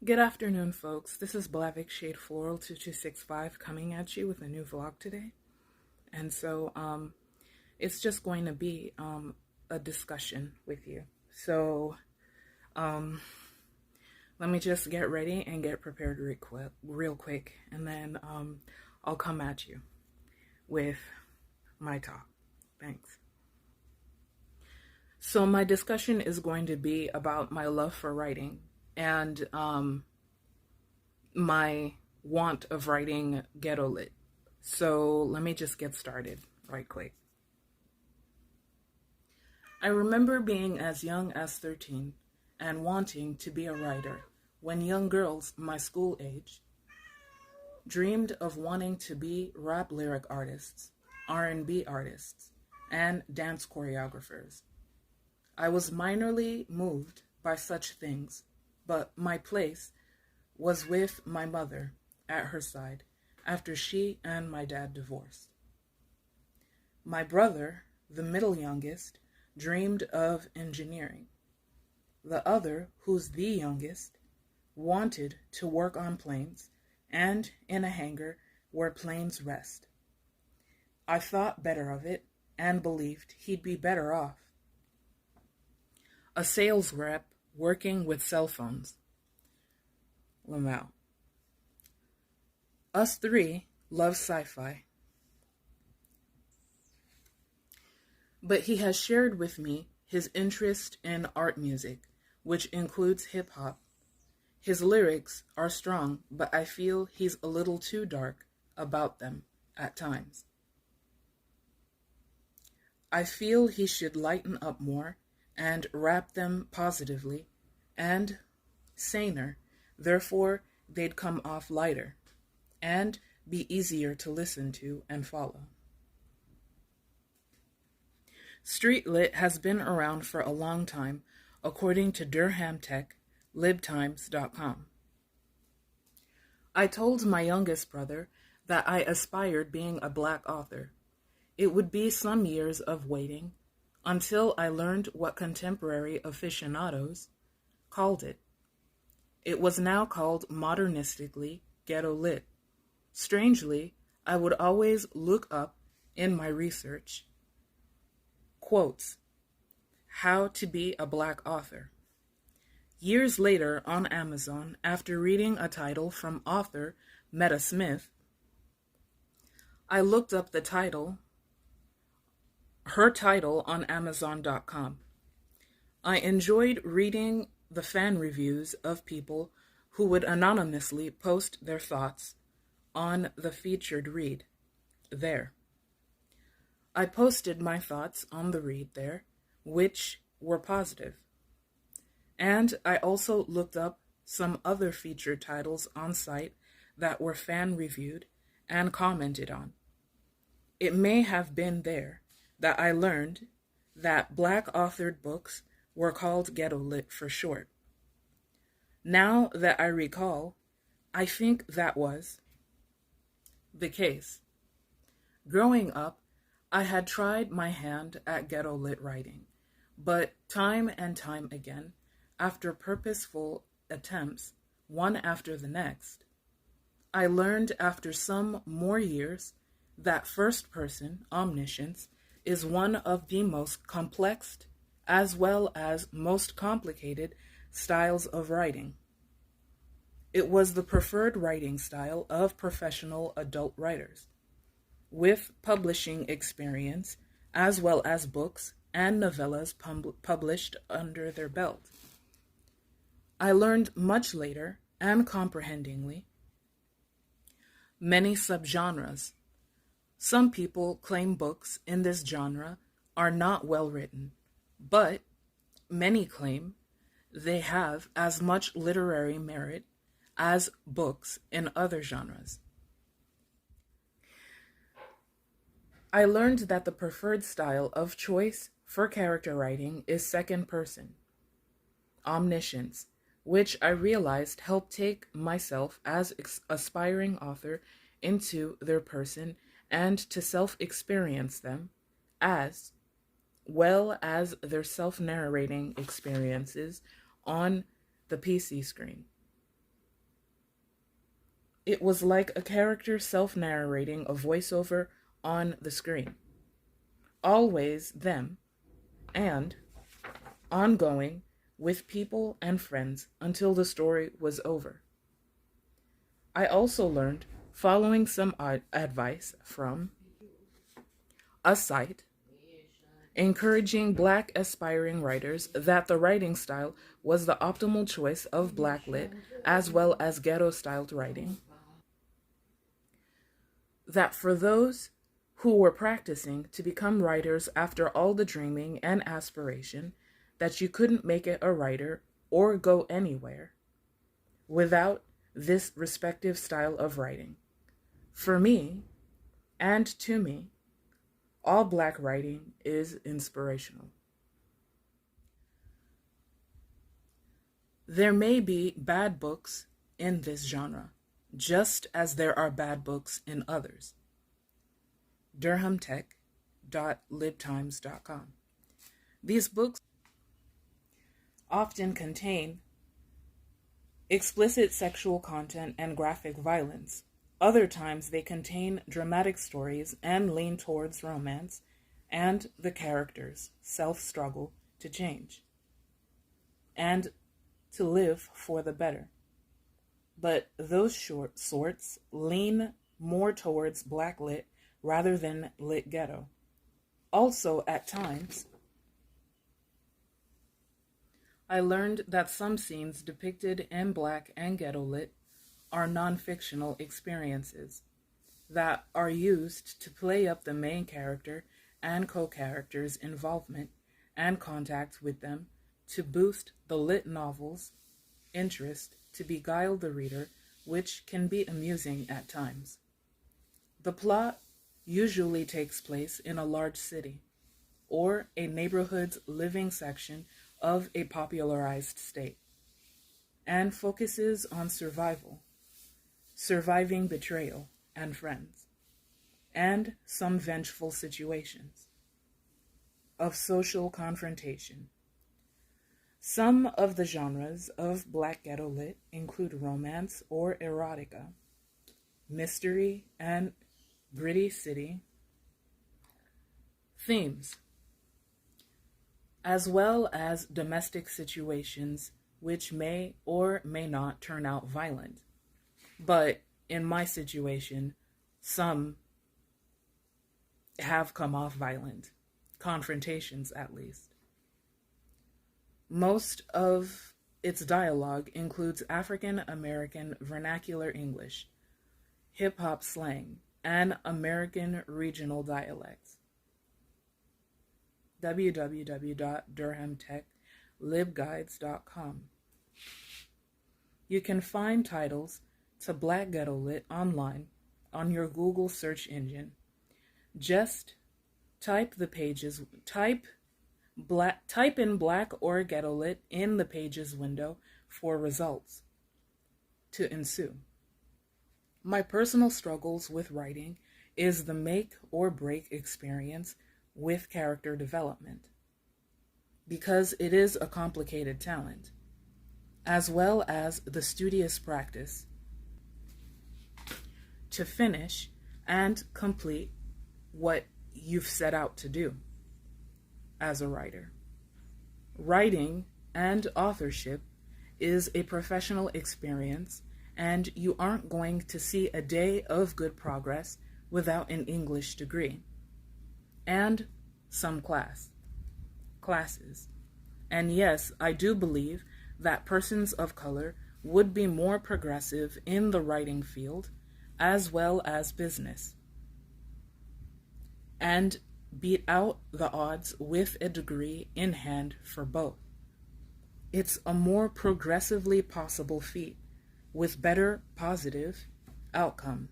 Good afternoon, folks. This is Blavik Shade Floral 2265 coming at you with a new vlog today. And so it's just going to be a discussion with you. So let me just get ready and get prepared real quick, and then I'll come at you with my talk. Thanks. So my discussion is going to be about my love for writing and my want of writing ghetto lit. So let me just get started right quick. I remember being as young as 13 and wanting to be a writer when young girls my school age dreamed of wanting to be rap lyric artists, R&B artists, and dance choreographers. I was minorly moved by such things, but my place was with my mother at her side after she and my dad divorced. My brother, the middle youngest, dreamed of engineering. The other, who's the youngest, wanted to work on planes and in a hangar where planes rest. I thought better of it and believed he'd be better off. A sales rep working with cell phones. Lamau. Us three love sci-fi. But he has shared with me his interest in art music, which includes hip-hop. His lyrics are strong, but I feel he's a little too dark about them at times. I feel he should lighten up more and rap them positively and saner. Therefore, they'd come off lighter and be easier to listen to and follow. Street lit has been around for a long time, according to Durham Tech, libtimes.com. I told my youngest brother that I aspired being a black author. It would be some years of waiting until I learned what contemporary aficionados called it. It was now called modernistically ghetto lit. Strangely, I would always look up in my research quotes, how to be a black author. Years later on Amazon, after reading a title from author Meta Smith, I looked up her title on Amazon.com. I enjoyed reading the fan reviews of people who would anonymously post their thoughts on the featured read there. I posted my thoughts on the read there, which were positive. And I also looked up some other featured titles on site that were fan reviewed and commented on. It may have been there that I learned that black authored books were called ghetto lit for short. Now that I recall, I think that was the case. Growing up, I had tried my hand at ghetto lit writing, but time and time again, after purposeful attempts, one after the next, I learned after some more years that first-person omniscience is one of the most complex as well as most complicated styles of writing. It was the preferred writing style of professional adult writers, with publishing experience as well as books and novellas published under their belt. I learned much later and comprehendingly many subgenres. Some people claim books in this genre are not well written, but many claim they have as much literary merit as books in other genres. I learned that the preferred style of choice for character writing is second person, omniscience, which I realized helped take myself as aspiring author into their person and to self-experience them as well as their self-narrating experiences on the PC screen. It was like a character self-narrating a voiceover on the screen. Always them, and ongoing with people and friends until the story was over. I also learned, following some advice from a site encouraging Black aspiring writers, that the writing style was the optimal choice of Black lit as well as ghetto styled writing. That for those who were practicing to become writers after all the dreaming and aspiration, that you couldn't make it a writer or go anywhere without this respective style of writing. For me, and to me, all Black writing is inspirational. There may be bad books in this genre, just as there are bad books in others. durhamtech.libtimes.com. These books often contain explicit sexual content and graphic violence. Other times they contain dramatic stories and lean towards romance and the characters' self-struggle to change and to live for the better. But those short sorts lean more towards Black lit rather than lit ghetto. Also, at times, I learned that some scenes depicted in Black and ghetto lit are non-fictional experiences that are used to play up the main character and co-characters' involvement and contact with them to boost the lit novel's interest, to beguile the reader, which can be amusing at times. The plot usually takes place in a large city or a neighborhood's living section of a popularized state and focuses on survival, surviving betrayal and friends, and some vengeful situations of social confrontation. Some of the genres of Black ghetto lit include romance or erotica, mystery, and gritty city themes, as well as domestic situations which may or may not turn out violent. But in my situation, some have come off violent, confrontations at least. Most of its dialogue includes African American vernacular English, hip-hop slang, and American regional dialects. www.durhamtechlibguides.com. You can find titles to Black ghetto lit online on your Google search engine. Just type in Black or ghetto lit in the pages window for results to ensue. My personal struggles with writing is the make or break experience with character development, because it is a complicated talent, as well as the studious practice to finish and complete what you've set out to do as a writer. Writing and authorship is a professional experience, and you aren't going to see a day of good progress without an English degree and some classes. And yes, I do believe that persons of color would be more progressive in the writing field as well as business, and beat out the odds with a degree in hand for both. It's a more progressively possible feat with better positive outcome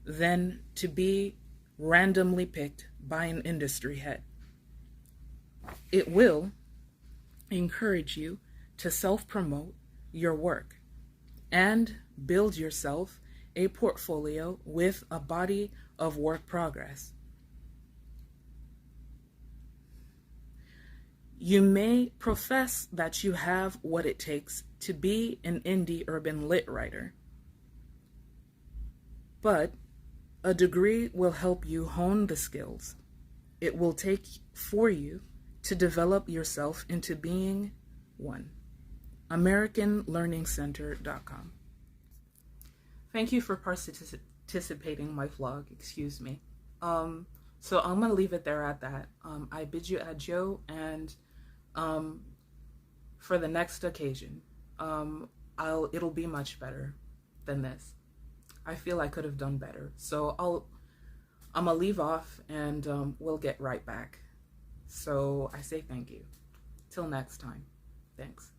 than to be randomly picked by an industry head. It will encourage you to self-promote your work and build yourself a portfolio with a body of work progress. You may profess that you have what it takes to be an indie urban lit writer, But a degree will help you hone the skills it will take for you to develop yourself into being one. AmericanLearningCenter.com. Thank you for participating in my vlog, excuse me. So I'm going to leave it there at that. I bid you adieu, and for the next occasion, it'll be much better than this. I feel I could have done better. So I'm going to leave off, and we'll get right back. So I say thank you. Till next time. Thanks.